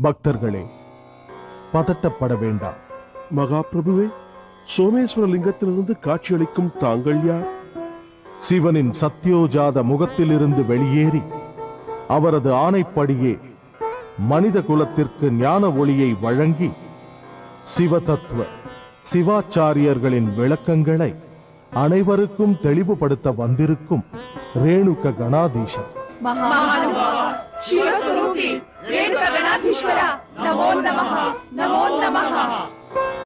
பக்தர்களே, பதட்டப்பட வேண்டாம். மகாபிரபுவே, சோமேஸ்வர லிங்கத்திலிருந்து காட்சியளிக்கும் தாங்கள் யார்? சிவனின் சத்யோஜாத முகத்திலிருந்து வெளியேறி அவரது ஆணைப்படியே மனித குலத்திற்கு ஞான ஒளியை வழங்கி சிவதத்துவ சிவாச்சாரியர்களின் விளக்கங்களை அனைவருக்கும் தெளிவுபடுத்த வந்திருக்கும் ரேணுக கணாதீசர். शिवस्वरूपी रेणुका गणाधीश्वरा, नमो नमः, नमो नमः.